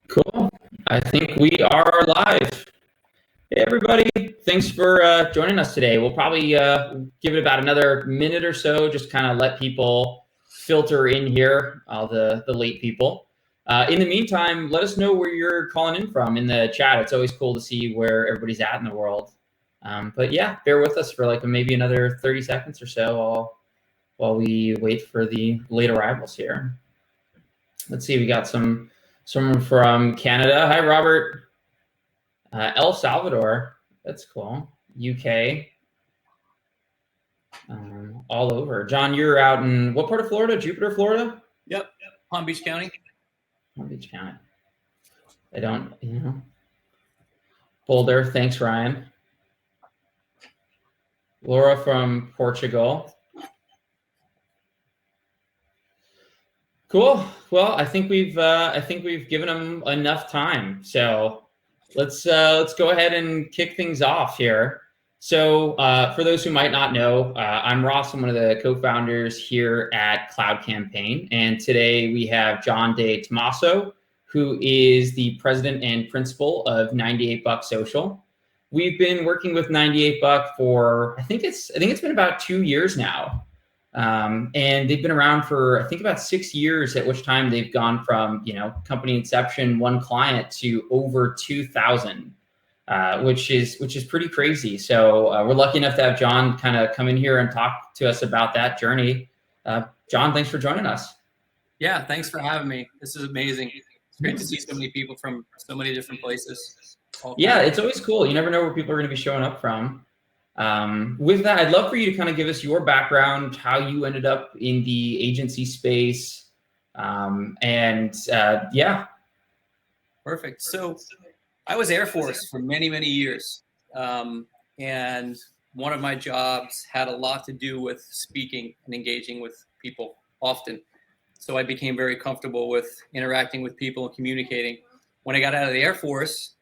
Cool. I think we are live. Hey, everybody. Thanks for joining us today. We'll probably give it about another minute or so, just kind of let people filter in here, all the late people. In the meantime, let us know where you're calling in from in the chat. It's always cool to see where everybody's at in the world. But yeah, bear with us for like maybe another 30 seconds or so while we wait for the late arrivals here. Let's see, we got someone from Canada. Hi, Robert. El Salvador, that's cool. UK, all over. John, you're out in what part of Florida? Jupiter, Florida? Yep. Palm Beach County. Palm Beach County. I don't, Boulder, thanks, Ryan. Laura from Portugal. Cool. Well, I think we've given them enough time. So let's go ahead and kick things off here. So for those who might not know, I'm Ross. I'm one of the co-founders here at Cloud Campaign, and today we have John De Tomaso, who is the president and principal of 98 Buck Social. We've been working with 98 Buck for I think it's been about 2 years now. And they've been around for, I think, about 6 years, at which time they've gone from, company inception, one client, to over 2,000, which is pretty crazy. So we're lucky enough to have John kind of come in here and talk to us about that journey. John, thanks for joining us. Yeah, thanks for having me. This is amazing. It's great to see so many people from so many different places. Yeah, it's always cool. You never know where people are going to be showing up from. With that, I'd love for you to kind of give us your background, how you ended up in the agency space, yeah. Perfect. So I was Air Force for many, many years. And one of my jobs had a lot to do with speaking and engaging with people often. So I became very comfortable with interacting with people and communicating. When I got out of the Air Force,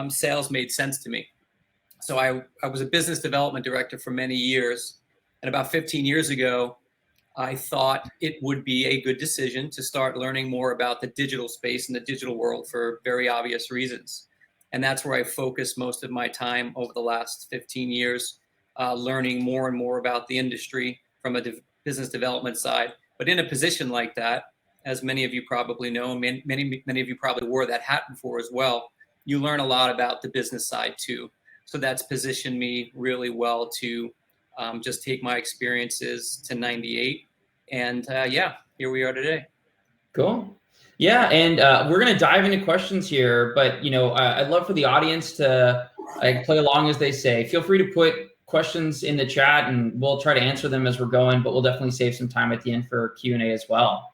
sales made sense to me. So I was a business development director for many years. And about 15 years ago, I thought it would be a good decision to start learning more about the digital space and the digital world for very obvious reasons. And that's where I focused most of my time over the last 15 years, learning more and more about the industry from a business development side. But in a position like that, as many of you probably know, many of you probably wore that hat before as well, you learn a lot about the business side too. So that's positioned me really well to just take my experiences to 98. And here we are today. Cool. Yeah, and we're going to dive into questions here, but I'd love for the audience to play along, as they say. Feel free to put questions in the chat, and we'll try to answer them as we're going, but we'll definitely save some time at the end for Q&A as well.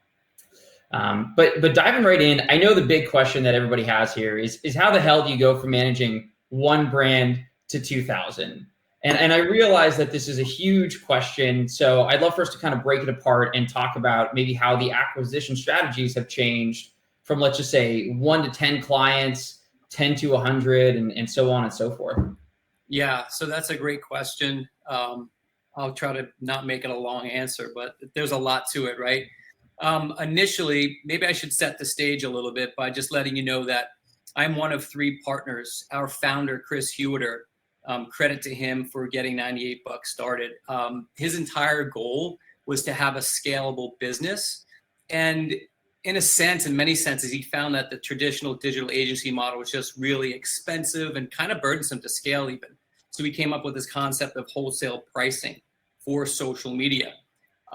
But diving right in, I know the big question that everybody has here is how the hell do you go from managing one brand to 2,000? And I realize that this is a huge question. So I'd love for us to kind of break it apart and talk about maybe how the acquisition strategies have changed from, let's just say, 1 to 10 clients, 10 to 100, and so on and so forth. Yeah, so that's a great question. I'll try to not make it a long answer, but there's a lot to it, right? Initially, maybe I should set the stage a little bit by just letting you know that I'm one of 3 partners. Our founder, Chris Hewitter, credit to him for getting 98 Bucks started. His entire goal was to have a scalable business. And in a sense, in many senses, he found that the traditional digital agency model was just really expensive and kind of burdensome to scale even. So he came up with this concept of wholesale pricing for social media.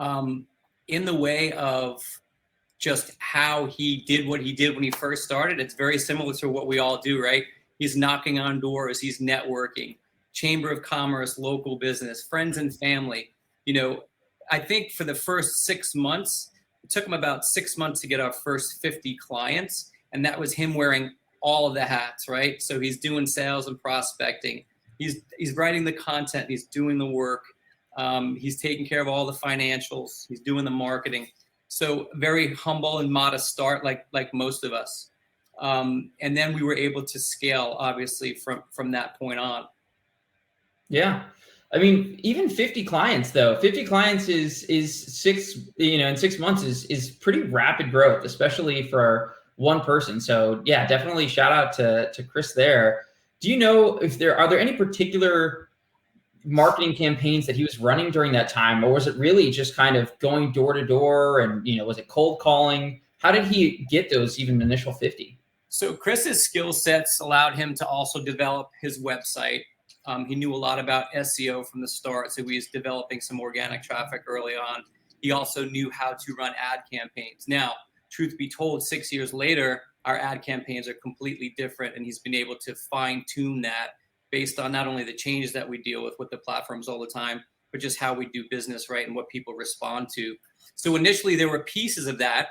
In the way of just how he did what he did when he first started, it's very similar to what we all do, right? He's knocking on doors, he's networking, Chamber of Commerce, local business, friends and family. I think for the first 6 months, it took him about 6 months to get our first 50 clients. And that was him wearing all of the hats, right? So he's doing sales and prospecting. He's writing the content, he's doing the work. He's taking care of all the financials. He's doing the marketing. So very humble and modest start, like most of us. And then we were able to scale, obviously, from that point on. Yeah. I mean, even 50 clients though, 50 clients is in 6 months is pretty rapid growth, especially for one person. So yeah, definitely shout out to Chris there. Do you know if are there any particular marketing campaigns that he was running during that time, or was it really just kind of going door to door and, was it cold calling? How did he get those even initial 50? So Chris's skill sets allowed him to also develop his website. He knew a lot about SEO from the start, so he was developing some organic traffic early on. He also knew how to run ad campaigns. Now, truth be told, 6 years later, our ad campaigns are completely different, and he's been able to fine tune that based on not only the changes that we deal with the platforms all the time, but just how we do business, right, and what people respond to. So initially, there were pieces of that,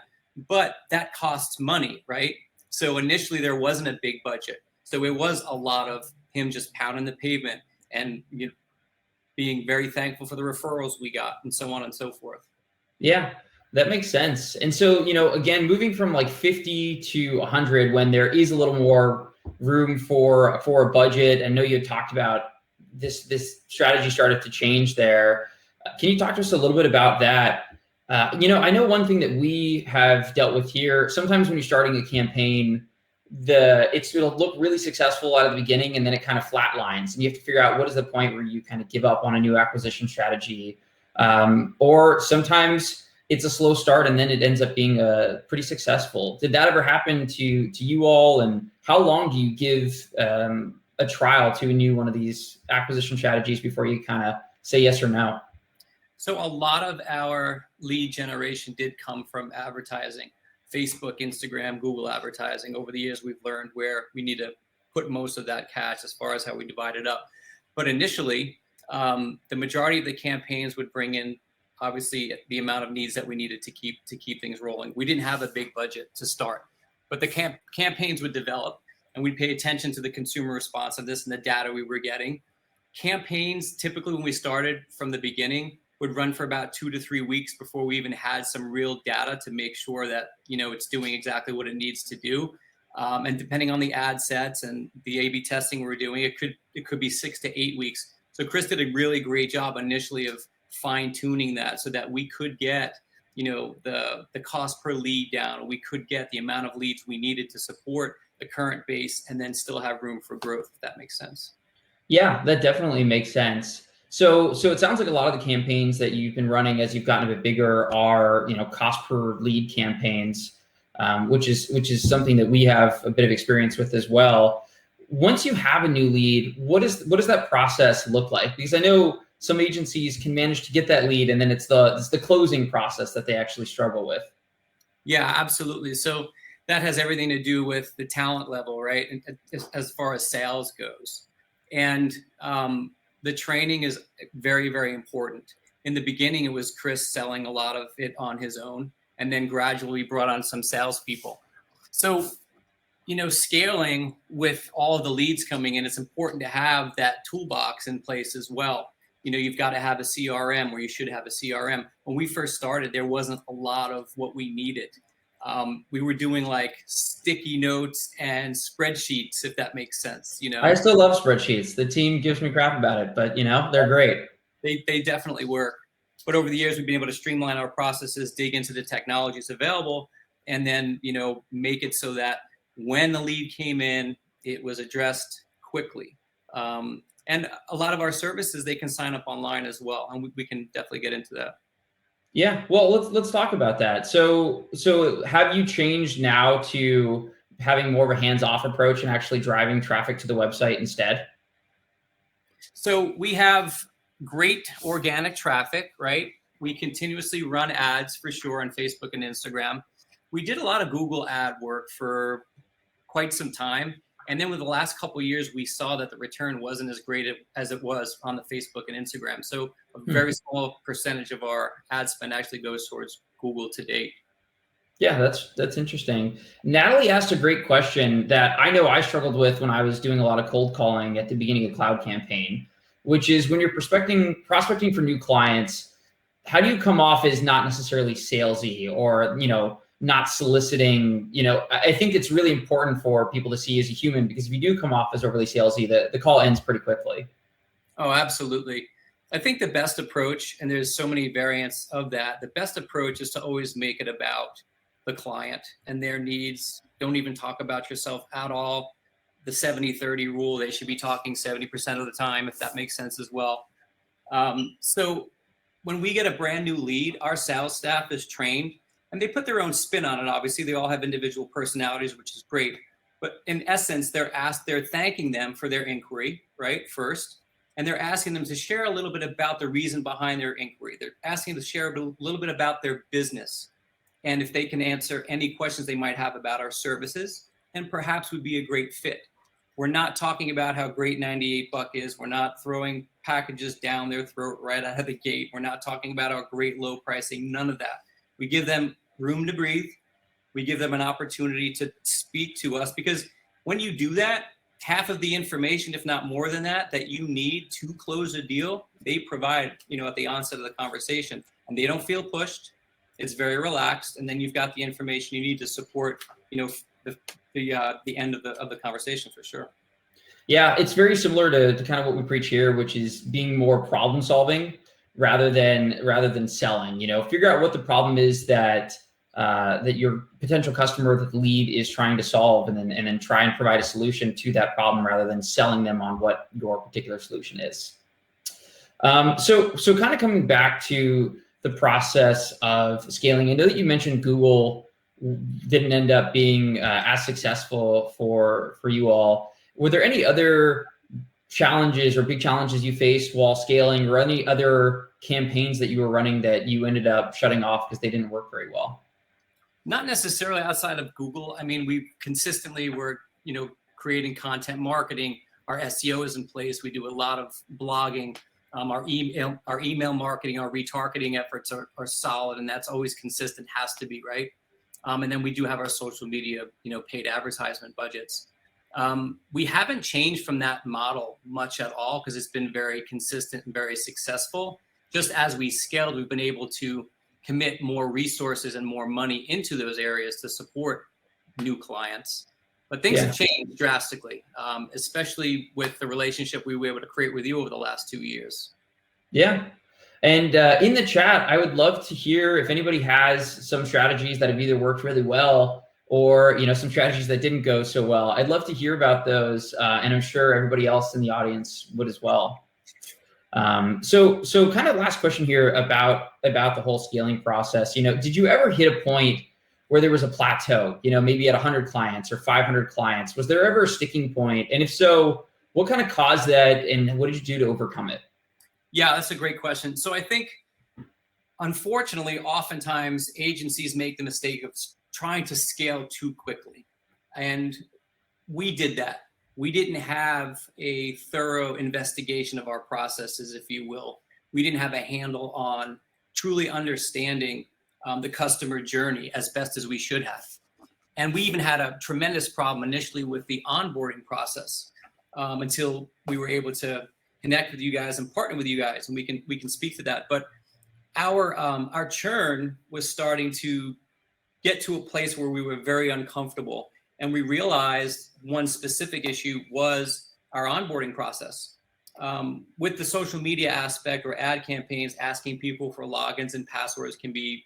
but that costs money, right? So initially, there wasn't a big budget. So it was a lot of him just pounding the pavement and being very thankful for the referrals we got and so on and so forth. Yeah, that makes sense. And so, again, moving from like 50 to 100 when there is a little more room for a budget. I know you had talked about this strategy started to change there. Can you talk to us a little bit about that? I know one thing that we have dealt with here, sometimes when you're starting a campaign, it'll look really successful out of the beginning and then it kind of flatlines, and you have to figure out what is the point where you kind of give up on a new acquisition strategy. Or sometimes it's a slow start and then it ends up being pretty successful. Did that ever happen to you all? And how long do you give a trial to a new one of these acquisition strategies before you kind of say yes or no? So a lot of our lead generation did come from advertising, Facebook, Instagram, Google advertising. Over the years, we've learned where we need to put most of that cash as far as how we divide it up. But initially, the majority of the campaigns would bring in, obviously, the amount of needs that we needed to keep things rolling. We didn't have a big budget to start, but the campaigns would develop, and we'd pay attention to the consumer responsiveness and the data we were getting. Campaigns, typically when we started from the beginning, would run for about 2 to 3 weeks before we even had some real data to make sure that it's doing exactly what it needs to do. And depending on the ad sets and the A/B testing we're doing, it could be 6 to 8 weeks. So Chris did a really great job initially of fine tuning that so that we could get the cost per lead down. We could get the amount of leads we needed to support the current base and then still have room for growth, if that makes sense. Yeah, that definitely makes sense. So it sounds like a lot of the campaigns that you've been running as you've gotten a bit bigger are, cost per lead campaigns, which is something that we have a bit of experience with as well. Once you have a new lead, what does that process look like? Because I know some agencies can manage to get that lead, and then it's the closing process that they actually struggle with. Yeah, absolutely. So that has everything to do with the talent level, right? And as far as sales goes. And the training is very, very important. In the beginning, it was Chris selling a lot of it on his own, and then gradually brought on some salespeople. So, scaling with all of the leads coming in, it's important to have that toolbox in place as well. You've got to have a CRM, where you should have a CRM. When we first started, there wasn't a lot of what we needed. We were doing like sticky notes and spreadsheets, if that makes sense. I still love spreadsheets. The team gives me crap about it, but they're great. They definitely work. But over the years, we've been able to streamline our processes, dig into the technologies available, and then make it so that when the lead came in, it was addressed quickly. And a lot of our services, they can sign up online as well, and we can definitely get into that. Yeah, well, let's talk about that. So have you changed now to having more of a hands-off approach and actually driving traffic to the website instead? So we have great organic traffic, right? We continuously run ads for sure on Facebook and Instagram. We did a lot of Google ad work for quite some time. And then with the last couple of years, we saw that the return wasn't as great as it was on the Facebook and Instagram. So a very small percentage of our ad spend actually goes towards Google to date. Yeah, that's interesting. Natalie asked a great question that I know I struggled with when I was doing a lot of cold calling at the beginning of Cloud Campaign, which is when you're prospecting for new clients, how do you come off as not necessarily salesy or, not soliciting? I think it's really important for people to see you as a human, because if you do come off as overly salesy, the call ends pretty quickly. Oh, absolutely. I think the best approach, and there's so many variants of that, the best approach is to always make it about the client and their needs don't even talk about yourself at all. The 70-30 rule, they should be talking 70% of the time, if that makes sense as well. So when we get a brand new lead, our sales staff is trained and they put their own spin on it. Obviously, they all have individual personalities, which is great. But in essence, they're thanking them for their inquiry, right, first. And they're asking them to share a little bit about the reason behind their inquiry. They're asking them to share a little bit about their business and if they can answer any questions they might have about our services, and perhaps would be a great fit. We're not talking about how great 98 Buck is. We're not throwing packages down their throat right out of the gate. We're not talking about our great low pricing, none of that. We give them room to breathe. We give them an opportunity to speak to us, because when you do that, half of the information, if not more than that, that you need to close a deal, they provide, at the onset of the conversation, and they don't feel pushed. It's very relaxed, and then you've got the information you need to support, the end of the conversation, for sure. Yeah, it's very similar to kind of what we preach here, which is being more problem solving rather than selling. Figure out what the problem is that your potential customer, the lead, is trying to solve, and then try and provide a solution to that problem rather than selling them on what your particular solution is. So kind of coming back to the process of scaling, I know that you mentioned Google didn't end up being as successful for you all. Were there any other challenges or big challenges you faced while scaling, or any other campaigns that you were running that you ended up shutting off because they didn't work very well? Not necessarily outside of Google. I mean, we consistently were, creating content marketing. Our SEO is in place. We do a lot of blogging. Our email marketing, our retargeting efforts are solid, and that's always consistent, has to be, right? And then we do have our social media, paid advertisement budgets. We haven't changed from that model much at all, because it's been very consistent and very successful. Just as we scaled, we've been able to commit more resources and more money into those areas to support new clients. But things have changed drastically, especially with the relationship we were able to create with you over the last 2 years. Yeah. And in the chat, I would love to hear if anybody has some strategies that have either worked really well or some strategies that didn't go so well. I'd love to hear about those, and I'm sure everybody else in the audience would as well. So kind of last question here about the whole scaling process. Did you ever hit a point where there was a plateau? Maybe at 100 clients or 500 clients. Was there ever a sticking point? And if so, what kind of caused that, and what did you do to overcome it? Yeah, that's a great question. So I think, unfortunately, oftentimes agencies make the mistake of trying to scale too quickly. And we did that. We didn't have a thorough investigation of our processes, if you will. We didn't have a handle on truly understanding the customer journey as best as we should have. And we even had a tremendous problem initially with the onboarding process, until we were able to connect with you guys and partner with you guys, and we can speak to that. But our churn was starting to get to a place where we were very uncomfortable, and we realized one specific issue was our onboarding process. With the social media aspect or ad campaigns, asking people for logins and passwords can be,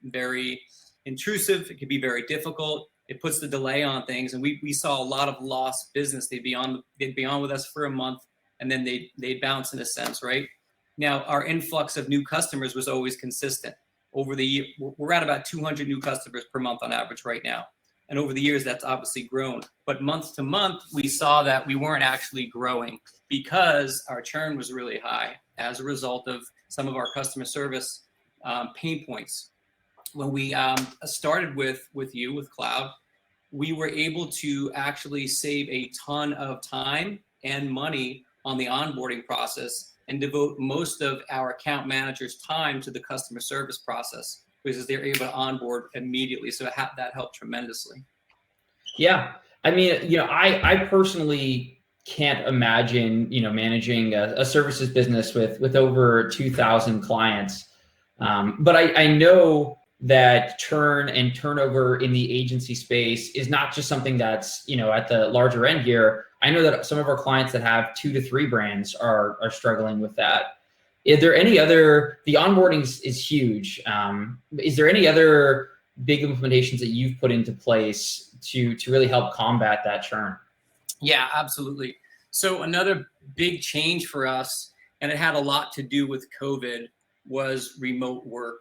very intrusive. It can be very difficult. It puts the delay on things, and we saw a lot of lost business. They'd be on with us for a month, and then they'd bounce, in a sense, right? Now, our influx of new customers was always consistent. Over the year, we're at about 200 new customers per month on average right now. And over the years, that's obviously grown. But month to month, we saw that we weren't actually growing because our churn was really high as a result of some of our customer service pain points. When we started with Cloud, we were able to actually save a ton of time and money on the onboarding process and devote most of our account managers' time to the customer service process, because they're able to onboard immediately. So that helped tremendously. Yeah. I mean, I personally can't imagine, managing a services business with over 2,000 clients. But I know that churn and turnover in the agency space is not just something that's, at the larger end here. I know that some of our clients that have 2 to 3 brands are struggling with that. Is there any other, the onboarding is huge. Is there any other big implementations that you've put into place to really help combat that churn? Yeah, absolutely. So another big change for us, and it had a lot to do with COVID, was remote work.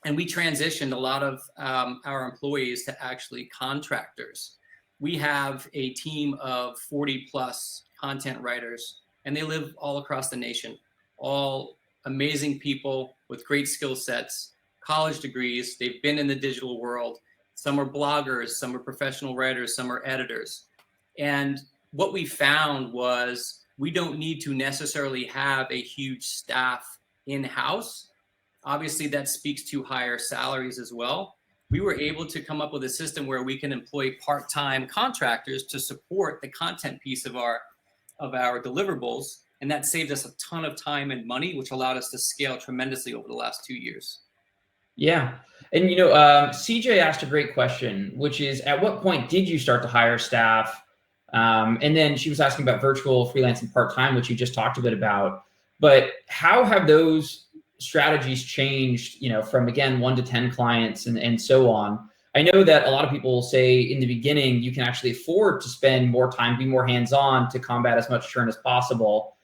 And we transitioned a lot of our employees to actually contractors. We have a team of 40 plus content writers, and they live all across the nation, all amazing people with great skill sets, college degrees. They've been in the digital world. Some are bloggers, some are professional writers, some are editors. And what we found was we don't need to necessarily have a huge staff in-house. Obviously, that speaks to higher salaries as well. We were able to come up with a system where we can employ part-time contractors to support the content piece of our deliverables, and that saved us a ton of time and money, which allowed us to scale tremendously over the last 2 years. Yeah. And, CJ asked a great question, which is, at what point did you start to hire staff? And then she was asking about virtual, freelance, and part-time, which you just talked a bit about. But how have those strategies changed, from, again, 1 to 10 clients and so on? I know that a lot of people say in the beginning, you can actually afford to spend more time, be more hands-on to combat as much churn as possible.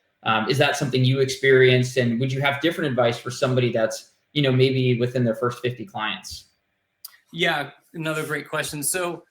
Is that something you experienced? And would you have different advice for somebody that's, maybe within their first 50 clients? Yeah, another great question. So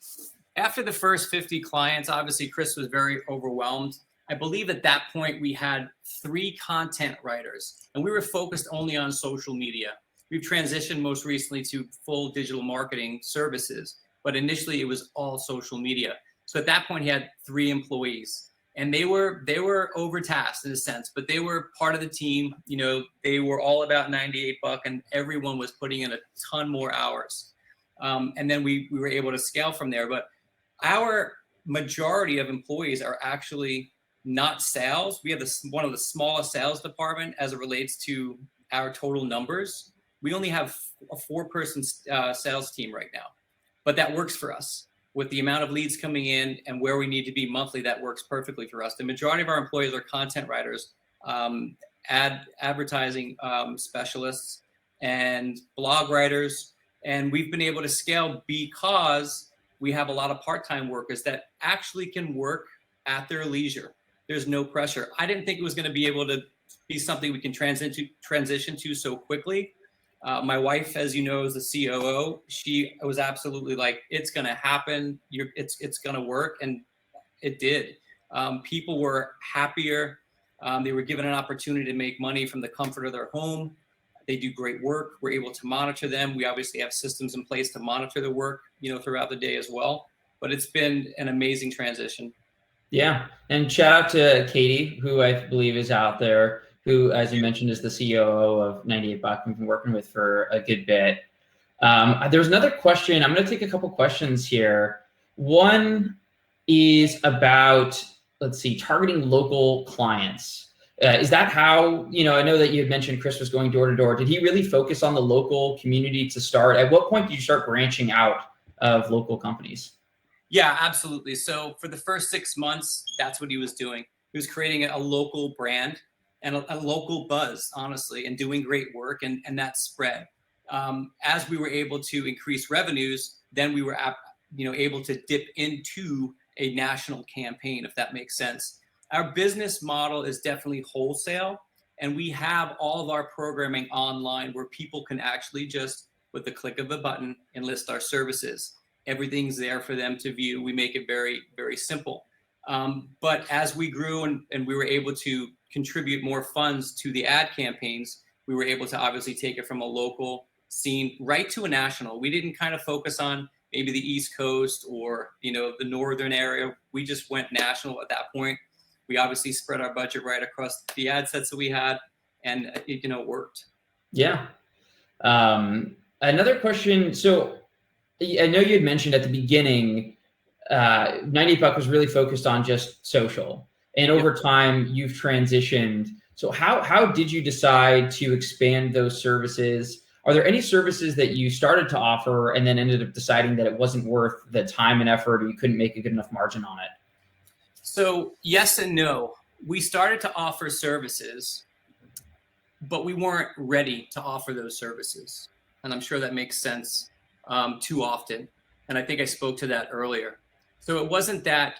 after the first 50 clients, obviously Chris was very overwhelmed. I believe at that point we had 3 content writers, and we were focused only on social media. We've transitioned most recently to full digital marketing services, but initially it was all social media. So at that point he had 3 employees, and they were overtasked in a sense, but they were part of the team. They were all about 98 buck, and everyone was putting in a ton more hours. And then we were able to scale from there. But our majority of employees are actually not sales. We have one of the smallest sales department as it relates to our total numbers. We only have a 4-person sales team right now, but that works for us. With the amount of leads coming in and where we need to be monthly, that works perfectly for us. The majority of our employees are content writers, advertising specialists, and blog writers. And we've been able to scale because we have a lot of part-time workers that actually can work at their leisure. There's no pressure. I didn't think it was going to be able to be something we can transition to so quickly. My wife, as you know, is the COO. She was absolutely like, it's going to happen. It's going to work. And it did. People were happier. They were given an opportunity to make money from the comfort of their home. They do great work. We're able to monitor them. We obviously have systems in place to monitor the work, throughout the day as well. But it's been an amazing transition. Yeah. And shout out to Katie, who I believe is out there, who, as you mentioned, is the COO of 98 Buck, we've been working with for a good bit. There's another question. I'm going to take a couple questions here. One is about, targeting local clients. Is that how, I know that you had mentioned Chris was going door to door. Did he really focus on the local community to start? At what point did you start branching out of local companies? Yeah, absolutely. So for the first 6 months, that's what he was doing. He was creating a local brand and a local buzz, honestly, and doing great work. And that spread. As we were able to increase revenues, then we were able to dip into a national campaign, if that makes sense. Our business model is definitely wholesale, and we have all of our programming online where people can actually just, with the click of a button, enlist our services. Everything's there for them to view. We make it very, very simple. But as we grew and we were able to contribute more funds to the ad campaigns, we were able to obviously take it from a local scene right to a national. We didn't kind of focus on maybe the East Coast or, the northern area. We just went national at that point. We obviously spread our budget right across the ad sets that we had, and it worked. Yeah. Another question. So I know you had mentioned at the beginning, 98 Buck was really focused on just social, and over time you've transitioned. So how did you decide to expand those services? Are there any services that you started to offer and then ended up deciding that it wasn't worth the time and effort, or you couldn't make a good enough margin on it? So yes and no. We started to offer services, but we weren't ready to offer those services. And I'm sure that makes sense. too often. And I think I spoke to that earlier. So it wasn't that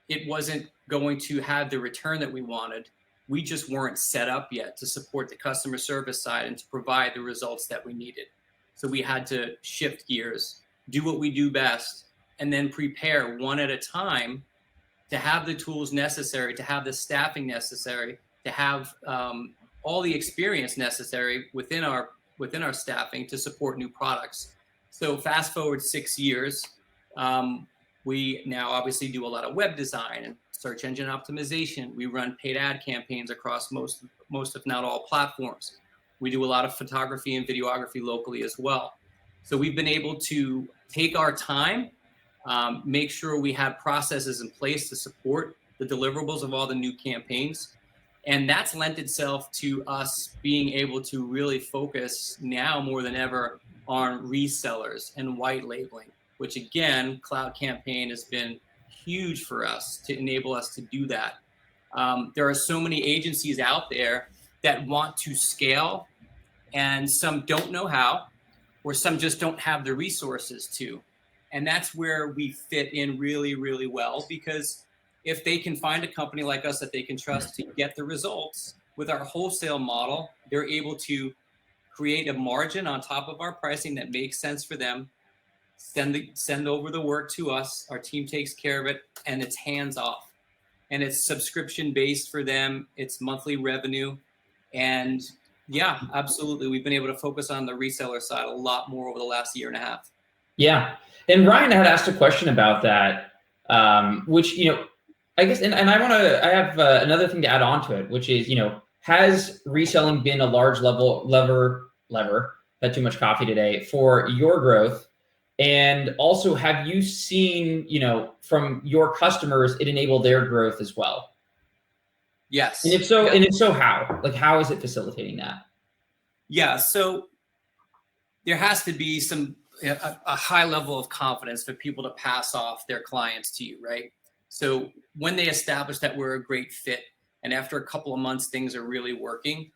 it wasn't going to have the return that we wanted. We just weren't set up yet to support the customer service side and to provide the results that we needed. So we had to shift gears, do what we do best, and then prepare one at a time to have the tools necessary, to have the staffing necessary, to have all the experience necessary within our staffing to support new products. So fast forward 6 years, we now obviously do a lot of web design and search engine optimization. We run paid ad campaigns across most if not all platforms. We do a lot of photography and videography locally as well. So we've been able to take our time, make sure we have processes in place to support the deliverables of all the new campaigns. And that's lent itself to us being able to really focus now more than ever on resellers and white labeling, which again, Cloud Campaign has been huge for us to enable us to do that. There are so many agencies out there that want to scale, and some don't know how, or some just don't have the resources to. And that's where we fit in really, really well, because if they can find a company like us that they can trust to get the results with our wholesale model, they're able to create a margin on top of our pricing that makes sense for them, send over the work to us, our team takes care of it, and it's hands off. And it's subscription based for them, it's monthly revenue. And yeah, absolutely. We've been able to focus on the reseller side a lot more over the last year and a half. Yeah. And Ryan had asked a question about that, which, I guess, and I have another thing to add on to it, which is, has reselling been a large lever, had too much coffee today, for your growth? And also, have you seen, from your customers, it enable their growth as well? Yes. And if so, how? Like, how is it facilitating that? Yeah. So there has to be a high level of confidence for people to pass off their clients to you, right? So when they establish that we're a great fit, and after a couple of months things are really working,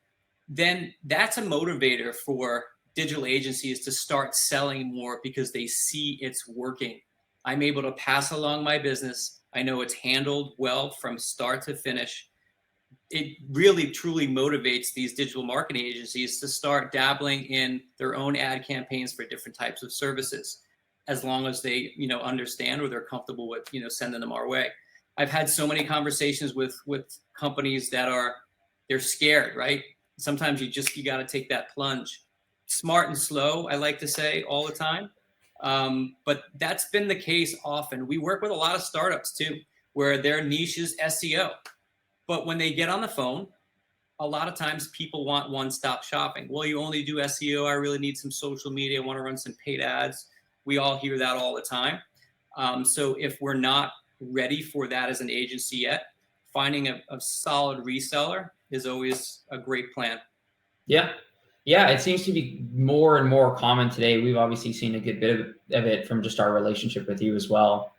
then that's a motivator for digital agencies to start selling more, because they see it's working. I'm able to pass along my business. I know it's handled well from start to finish. It really truly motivates these digital marketing agencies to start dabbling in their own ad campaigns for different types of services, as long as they, understand or they're comfortable with, sending them our way. I've had so many conversations with companies that they're scared, right? Sometimes you got to take that plunge. Smart and slow, I like to say all the time. But that's been the case often. We work with a lot of startups too, where their niche is SEO. But when they get on the phone, a lot of times people want one-stop shopping. Well, you only do SEO. I really need some social media. I want to run some paid ads. We all hear that all the time. So if we're not ready for that as an agency yet, finding a solid reseller is always a great plan. Yeah. Yeah, it seems to be more and more common today. We've obviously seen a good bit of it from just our relationship with you as well.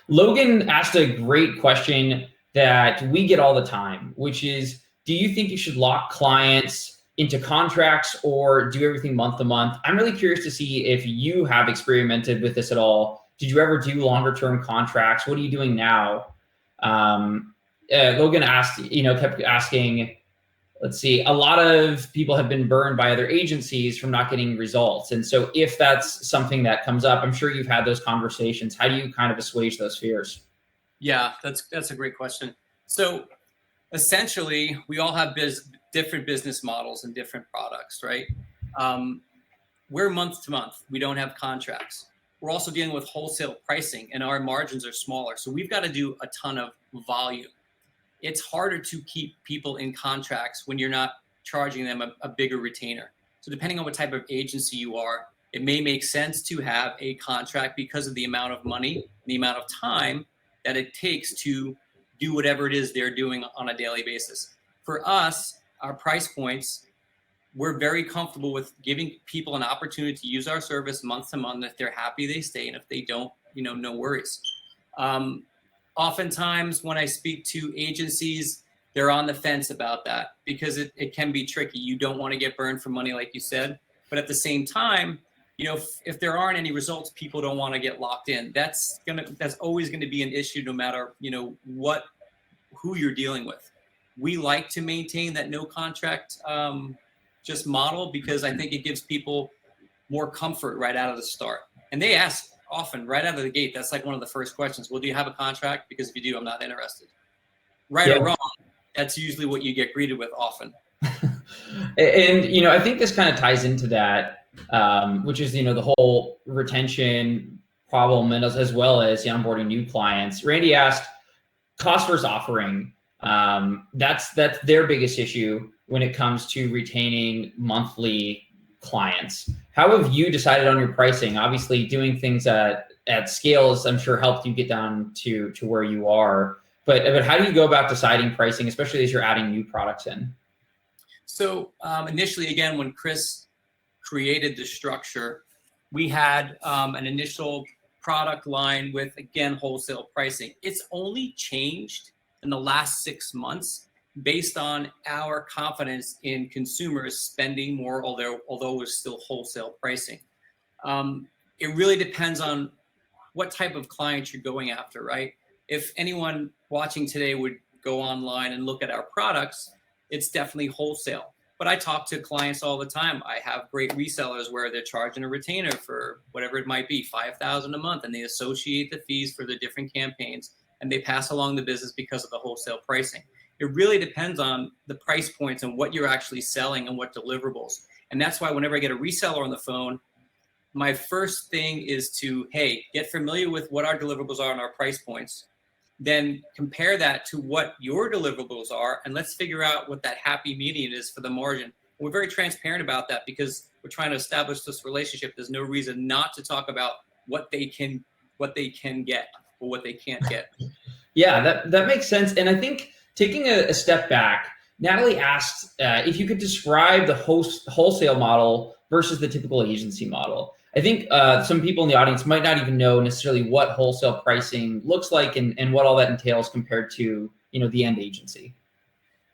Logan asked a great question that we get all the time, which is, do you think you should lock clients into contracts or do everything month to month? I'm really curious to see if you have experimented with this at all. Did you ever do longer term contracts? What are you doing now? Logan asked, kept asking, let's see, a lot of people have been burned by other agencies from not getting results. And so if that's something that comes up, I'm sure you've had those conversations. How do you kind of assuage those fears? Yeah, that's a great question. So essentially, we all have different business models and different products, right? We're month to month. We don't have contracts. We're also dealing with wholesale pricing, and our margins are smaller. So we've got to do a ton of volume. It's harder to keep people in contracts when you're not charging them a bigger retainer. So depending on what type of agency you are, it may make sense to have a contract because of the amount of money, the amount of time that it takes to do whatever it is they're doing on a daily basis. For us, our price points, we're very comfortable with giving people an opportunity to use our service month to month. If they're happy, they stay. And if they don't, no worries. Oftentimes when I speak to agencies, they're on the fence about that because it can be tricky. You don't want to get burned for money, like you said. But at the same time, if there aren't any results, people don't want to get locked in. That's always going to be an issue, no matter, who you're dealing with. We like to maintain that no contract just model, because I think it gives people more comfort right out of the start. And they ask often right out of the gate. That's like one of the first questions. Well, do you have a contract? Because if you do, I'm not interested. Right or wrong, that's usually what you get greeted with often. And, I think this kind of ties into that, which is, the whole retention problem, and as well as onboarding new clients. Randy asked, cost versus offering. That's their biggest issue when it comes to retaining monthly clients. How have you decided on your pricing? Obviously, doing things at scale has, I'm sure, helped you get down to where you are. But how do you go about deciding pricing, especially as you're adding new products in? So initially, again, when Chris created the structure, we had an initial product line with, again, wholesale pricing. It's only changed in the last 6 months based on our confidence in consumers spending more, although it was still wholesale pricing. It really depends on what type of client you're going after, right? If anyone watching today would go online and look at our products, it's definitely wholesale. But I talk to clients all the time. I have great resellers where they're charging a retainer for whatever it might be, $5,000 a month, and they associate the fees for the different campaigns, and they pass along the business because of the wholesale pricing. It really depends on the price points and what you're actually selling and what deliverables. And that's why whenever I get a reseller on the phone, my first thing is to, hey, get familiar with what our deliverables are and our price points. Then compare that to what your deliverables are, and let's figure out what that happy median is for the margin. We're very transparent about that because we're trying to establish this relationship. There's no reason not to talk about what they can get or what they can't get. Yeah, that makes sense. And I think taking a step back, Natalie asked if you could describe the wholesale model versus the typical agency model. I think some people in the audience might not even know necessarily what wholesale pricing looks like and what all that entails compared to, the end agency.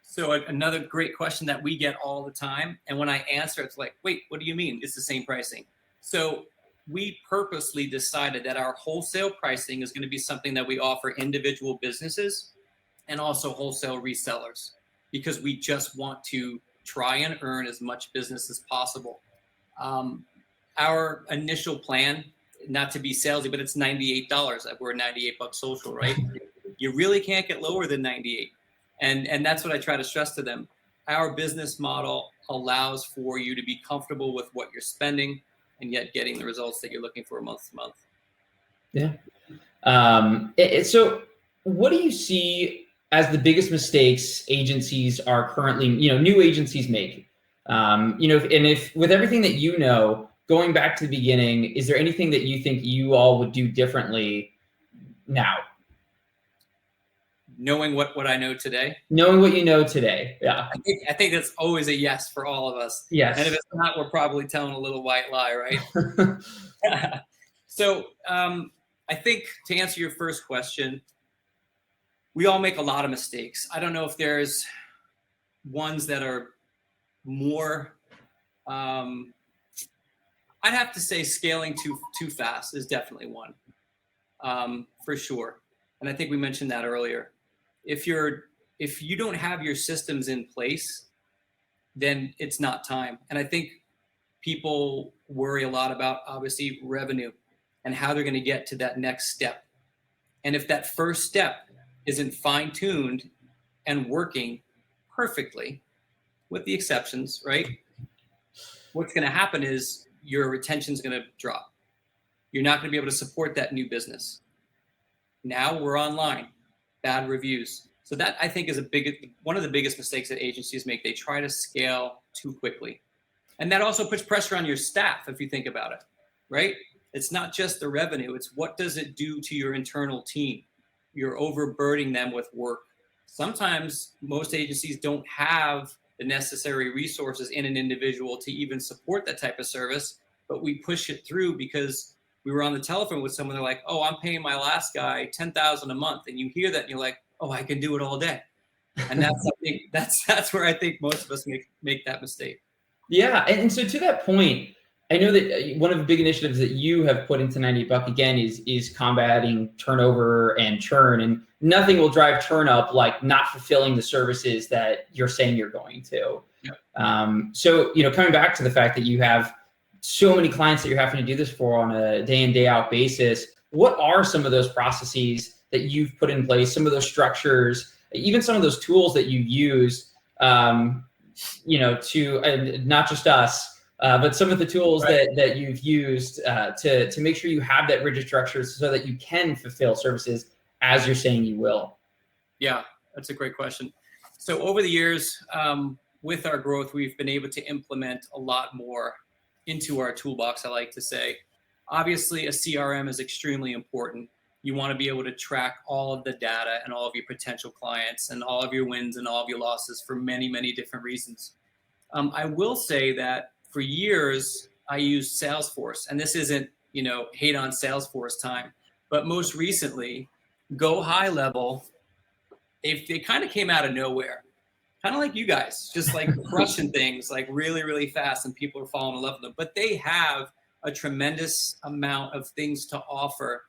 So another great question that we get all the time. And when I answer, it's like, wait, what do you mean? It's the same pricing. So we purposely decided that our wholesale pricing is going to be something that we offer individual businesses and also wholesale resellers, because we just want to try and earn as much business as possible. Our initial plan, not to be salesy, but it's $98. We're $98 social, right? You really can't get lower than 98. And that's what I try to stress to them. Our business model allows for you to be comfortable with what you're spending and yet getting the results that you're looking for month to month. Yeah. So what do you see as the biggest mistakes agencies are currently, new agencies make? And if with everything that going back to the beginning, is there anything that you think you all would do differently now? Knowing what I know today. Knowing what you know today, yeah. I think that's always a yes for all of us. Yes. And if it's not, we're probably telling a little white lie, right? So I think to answer your first question, we all make a lot of mistakes. I don't know if there's ones that are more. I'd have to say scaling too fast is definitely one, for sure. And I think we mentioned that earlier. If you don't have your systems in place, then it's not time. And I think people worry a lot about, obviously, revenue and how they're going to get to that next step. And if that first step isn't fine-tuned and working perfectly, with the exceptions, right? What's going to happen is your retention is going to drop. You're not going to be able to support that new business. Now we're online, bad reviews. So that, I think, is one of the biggest mistakes that agencies make. They try to scale too quickly. And that also puts pressure on your staff, if you think about it, right? It's not just the revenue. It's what does it do to your internal team? You're overburdening them with work. Sometimes most agencies don't have the necessary resources in an individual to even support that type of service, but we push it through because we were on the telephone with someone. They're like, "Oh, I'm paying my last guy $10,000 a month," and you hear that and you're like, "Oh, I can do it all day." And that's where I think most of us make that mistake. Yeah, and so to that point, I know that one of the big initiatives that you have put into 90 Buck again is combating turnover and churn, and nothing will drive churn up like not fulfilling the services that you're saying you're going to. So, coming back to the fact that you have so many clients that you're having to do this for on a day in, day out basis, what are some of those processes that you've put in place, some of those structures, even some of those tools that you've used, to not just us, but some of the tools that you've used to make sure you have that rigid structure so that you can fulfill services as you're saying you will? Yeah, that's a great question. So over the years, with our growth, we've been able to implement a lot more into our toolbox, I like to say. Obviously, a CRM is extremely important. You want to be able to track all of the data and all of your potential clients and all of your wins and all of your losses for many, many different reasons. I will say that for years, I used Salesforce, and this isn't, hate on Salesforce time, but most recently, Go High Level, they kind of came out of nowhere, kind of like you guys, just like crushing things like really, really fast, and people are falling in love with them. But they have a tremendous amount of things to offer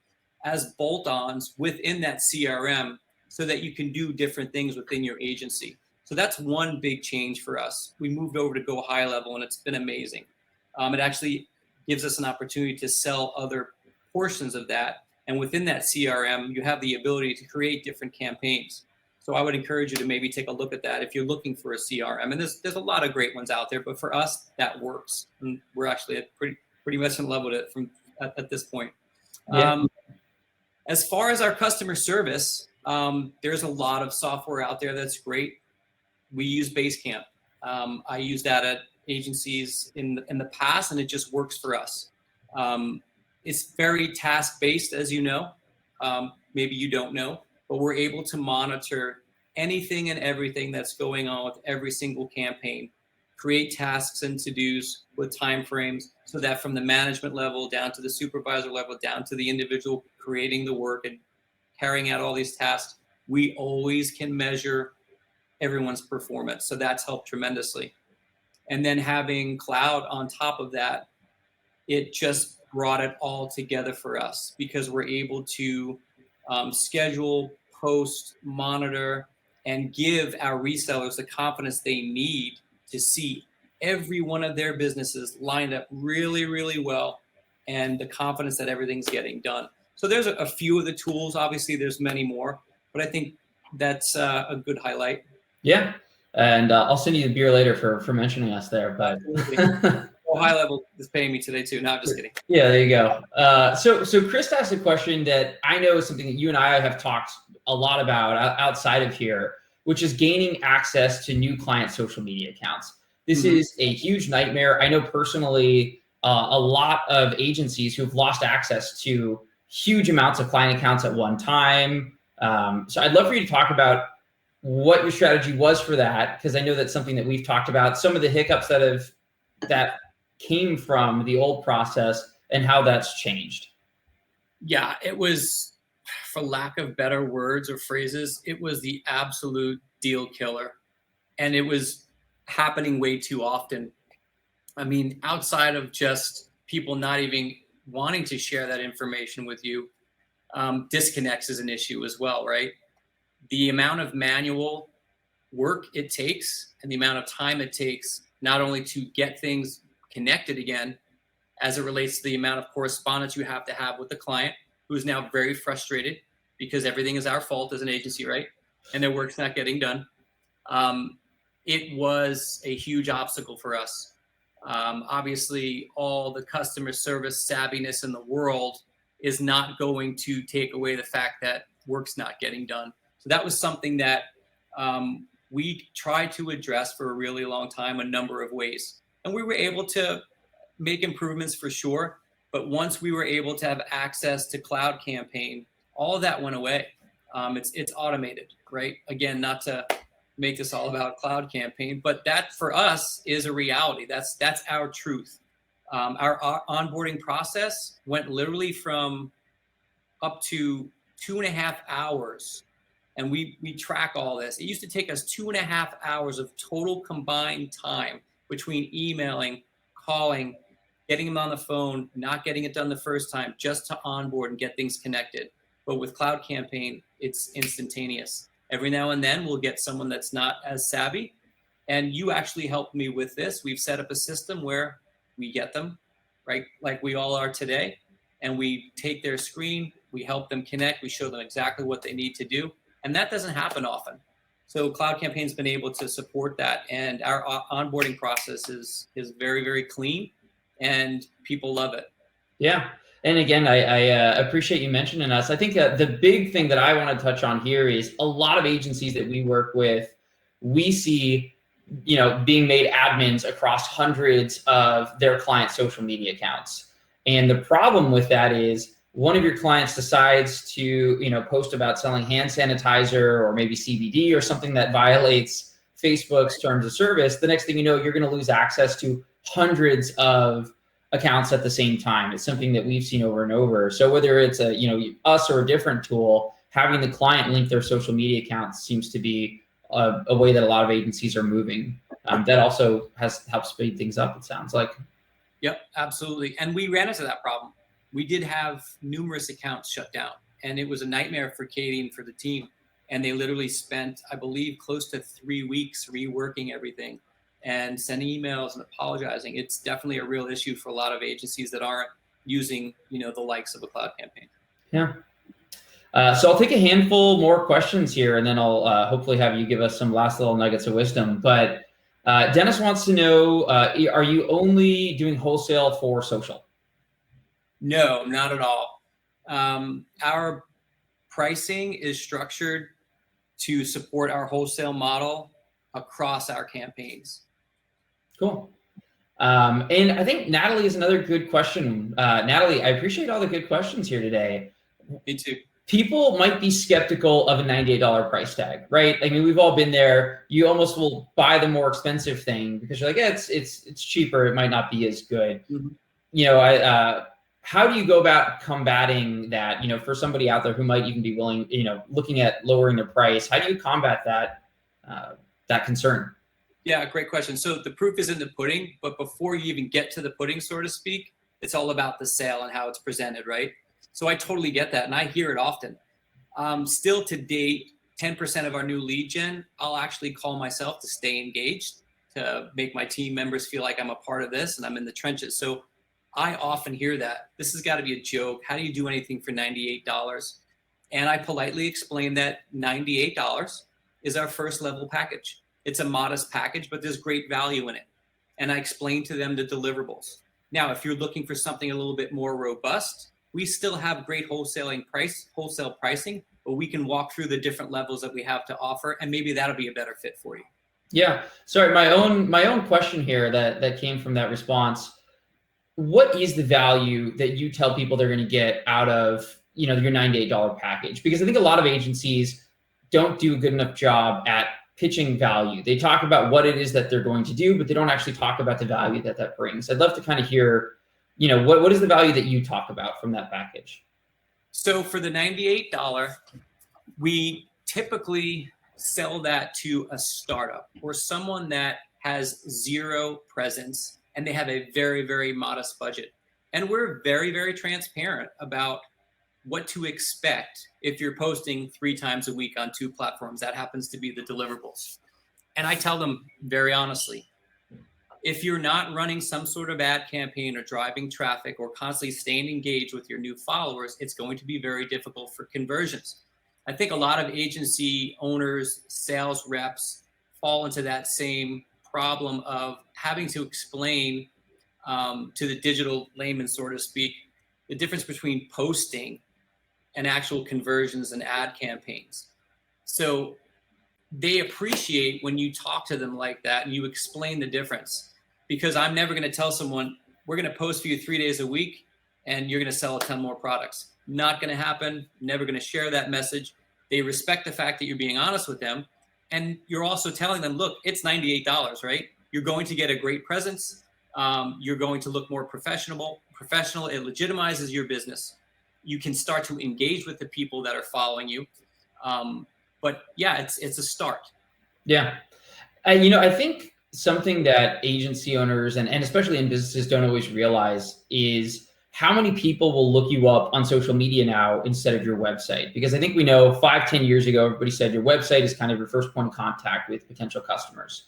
as bolt-ons within that CRM so that you can do different things within your agency. So that's one big change for us. We moved over to Go High Level, and it's been amazing. It actually gives us an opportunity to sell other portions of that. And within that CRM, you have the ability to create different campaigns. So I would encourage you to maybe take a look at that if you're looking for a CRM. And there's a lot of great ones out there, but for us, that works. And we're actually at pretty much in love with it at this point. Yeah. As far as our customer service, there's a lot of software out there that's great. We use Basecamp. I use that at agencies in the past, and it just works for us. It's very task-based, as you know. Maybe you don't know, but we're able to monitor anything and everything that's going on with every single campaign, create tasks and to-dos with timeframes so that from the management level down to the supervisor level, down to the individual creating the work and carrying out all these tasks, we always can measure everyone's performance. So that's helped tremendously. And then having cloud on top of that, it just brought it all together for us because we're able to schedule, post, monitor, and give our resellers the confidence they need to see every one of their businesses lined up really, really well, and the confidence that everything's getting done. So there's a few of the tools. Obviously, there's many more, but I think that's a good highlight. Yeah. And I'll send you the beer later for mentioning us there. But High Level is paying me today too. No, I'm just kidding. Yeah, there you go. So Chris asked a question that I know is something that you and I have talked a lot about outside of here, which is gaining access to new client social media accounts. This is a huge nightmare. I know personally a lot of agencies who've lost access to huge amounts of client accounts at one time. So I'd love for you to talk about what your strategy was for that, because I know that's something that we've talked about, some of the hiccups that came from the old process and how that's changed. Yeah, it was, for lack of better words or phrases, it was the absolute deal killer. And it was happening way too often. I mean, outside of just people not even wanting to share that information with you, disconnects is an issue as well, right? The amount of manual work it takes and the amount of time it takes not only to get things connected again, as it relates to the amount of correspondence you have to have with the client, who is now very frustrated because everything is our fault as an agency, right? And their work's not getting done. It was a huge obstacle for us. Obviously, all the customer service savviness in the world is not going to take away the fact that work's not getting done. So that was something that we tried to address for a really long time, a number of ways. And we were able to make improvements for sure. But once we were able to have access to Cloud Campaign, all of that went away. It's automated, right? Again, not to make this all about Cloud Campaign, but that for us is a reality. That's our truth. Our onboarding process went literally from up to 2.5 hours. And we track all this. It used to take us 2.5 hours of total combined time between emailing, calling, getting them on the phone, not getting it done the first time, just to onboard and get things connected. But with Cloud Campaign, it's instantaneous. Every now and then we'll get someone that's not as savvy. And you actually helped me with this. We've set up a system where we get them, right, like we all are today, and we take their screen, we help them connect, we show them exactly what they need to do. And that doesn't happen often. So Cloud Campaign's been able to support that. And our onboarding process is very, very clean, and people love it. Yeah. And again, I appreciate you mentioning us. I think the big thing that I want to touch on here is a lot of agencies that we work with, we see, being made admins across hundreds of their clients' social media accounts. And the problem with that is one of your clients decides to, post about selling hand sanitizer or maybe CBD or something that violates Facebook's terms of service. The next thing you know, you're going to lose access to hundreds of accounts at the same time. It's something that we've seen over and over. So whether it's us or a different tool, having the client link their social media accounts seems to be a way that a lot of agencies are moving. That also has helped speed things up, it sounds like. Yep, absolutely. And we ran into that problem. We did have numerous accounts shut down, and it was a nightmare for Katie and for the team. And they literally spent, I believe, close to 3 weeks reworking everything and sending emails and apologizing. It's definitely a real issue for a lot of agencies that aren't using, the likes of a Cloud Campaign. Yeah. So I'll take a handful more questions here, and then I'll hopefully have you give us some last little nuggets of wisdom. But Dennis wants to know, are you only doing wholesale for social? No, not at all. Our pricing is structured to support our wholesale model across our campaigns. Cool. And I think Natalie is another good question. Natalie, I appreciate all the good questions here today. Me too. People might be skeptical of a $98 price tag, right? I mean, we've all been there. You almost will buy the more expensive thing because you're like, yeah, it's cheaper. It might not be as good. Mm-hmm. How do you go about combating that, for somebody out there who might even be willing, looking at lowering their price? How do you combat that concern? Yeah, great question. So the proof is in the pudding, but before you even get to the pudding, so to speak, it's all about the sale and how it's presented, right? So I totally get that, and I hear it often. Still to date, 10% of our new lead gen, I'll actually call myself to stay engaged, to make my team members feel like I'm a part of this and I'm in the trenches. So I often hear that. This has got to be a joke. How do you do anything for $98? And I politely explain that $98 is our first level package. It's a modest package, but there's great value in it. And I explain to them the deliverables. Now, if you're looking for something a little bit more robust, we still have great wholesale pricing, but we can walk through the different levels that we have to offer, and maybe that'll be a better fit for you. Yeah. Sorry, my own question here that came from that response. What is the value that you tell people they're going to get out of your $98 package? Because I think a lot of agencies don't do a good enough job at pitching value. They talk about what it is that they're going to do, but they don't actually talk about the value that brings. I'd love to kind of hear, what is the value that you talk about from that package? So for the $98, we typically sell that to a startup or someone that has zero presence and they have a very, very modest budget. And we're very, very transparent about what to expect if you're posting 3 times a week on 2 platforms. That happens to be the deliverables. And I tell them very honestly, if you're not running some sort of ad campaign or driving traffic or constantly staying engaged with your new followers, it's going to be very difficult for conversions. I think a lot of agency owners, sales reps fall into that same problem of having to explain to the digital layman, so to speak, the difference between posting and actual conversions and ad campaigns. So they appreciate when you talk to them like that and you explain the difference, because I'm never going to tell someone, we're going to post for you 3 days a week and you're going to sell a ton more products. Not going to happen. Never going to share that message. They respect the fact that you're being honest with them. And you're also telling them, look, it's $98, right? You're going to get a great presence. You're going to look more professional. It legitimizes your business. You can start to engage with the people that are following you. But yeah, it's a start. Yeah. I think something that agency owners and especially in businesses don't always realize is how many people will look you up on social media now instead of your website. Because I think we know 5-10 years ago, everybody said your website is kind of your first point of contact with potential customers.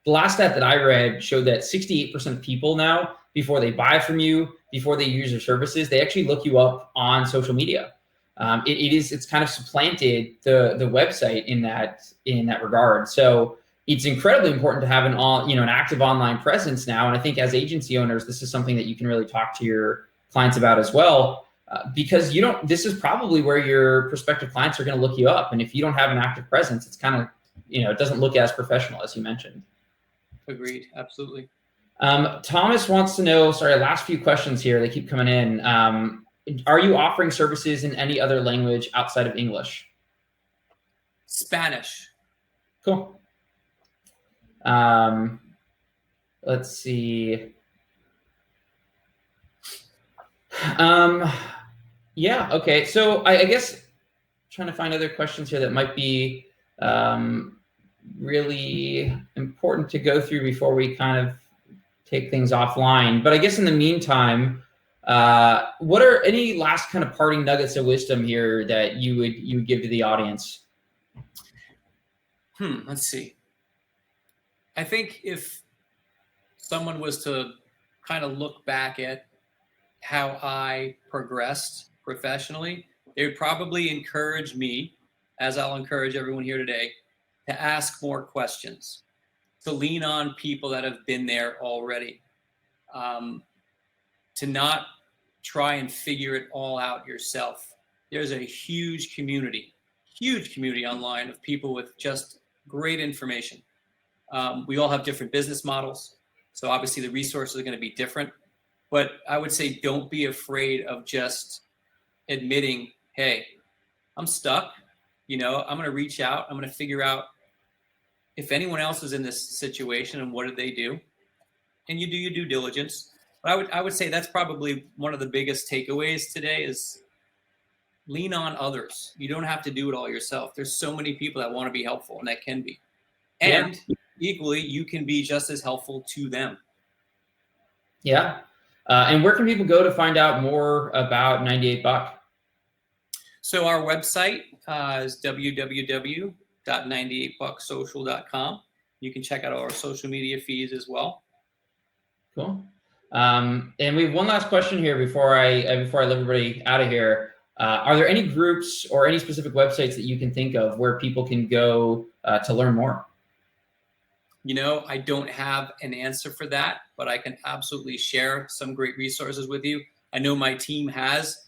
The last stat that I read showed that 68% of people now, before they buy from you, before they use your services, they actually look you up on social media. It's kind of supplanted the website in that regard. So it's incredibly important to have an active online presence now. And I think as agency owners, this is something that you can really talk to your clients about as well, because this is probably where your prospective clients are going to look you up. And if you don't have an active presence, it's kind of, it doesn't look as professional as you mentioned. Agreed. Absolutely. Thomas wants to know, sorry, last few questions here. They keep coming in. Are you offering services in any other language outside of English? Spanish. Cool. Let's see. Yeah, okay. So I guess trying to find other questions here that might be really important to go through before we kind of take things offline. But I guess in the meantime, what are any last kind of parting nuggets of wisdom here that you would give to the audience? Let's see. I think if someone was to kind of look back at how I progressed professionally, they would probably encourage me, as I'll encourage everyone here today, to ask more questions, to lean on people that have been there already, to not try and figure it all out yourself. There's a huge community online of people with just great information. We all have different business models, so obviously the resources are going to be different. But I would say don't be afraid of just admitting, hey, I'm stuck. I'm going to reach out. I'm going to figure out if anyone else is in this situation and what did they do. And you do your due diligence. But I would say that's probably one of the biggest takeaways today is lean on others. You don't have to do it all yourself. There's so many people that want to be helpful, and that can be. And equally, you can be just as helpful to them. Yeah. And where can people go to find out more about 98 Buck? So our website is www.98bucksocial.com. You can check out our social media feeds as well. Cool. And we have one last question here before I let everybody out of here. Are there any groups or any specific websites that you can think of where people can go to learn more? I don't have an answer for that, but I can absolutely share some great resources with you. I know my team has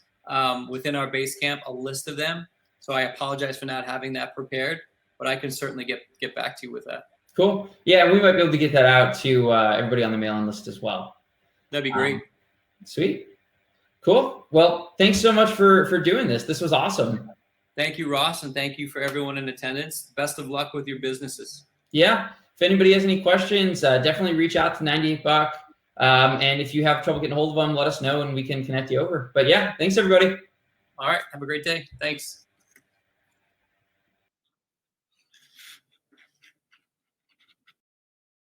within our base camp a list of them. So I apologize for not having that prepared, but I can certainly get back to you with that. Cool. Yeah, we might be able to get that out to everybody on the mailing list as well. That'd be great. Sweet. Cool. Well, thanks so much for doing this. This was awesome. Thank you, Ross, and thank you for everyone in attendance. Best of luck with your businesses. Yeah. If anybody has any questions, definitely reach out to 98 Buck. And if you have trouble getting a hold of them, let us know and we can connect you over. But yeah, thanks everybody. All right. Have a great day. Thanks.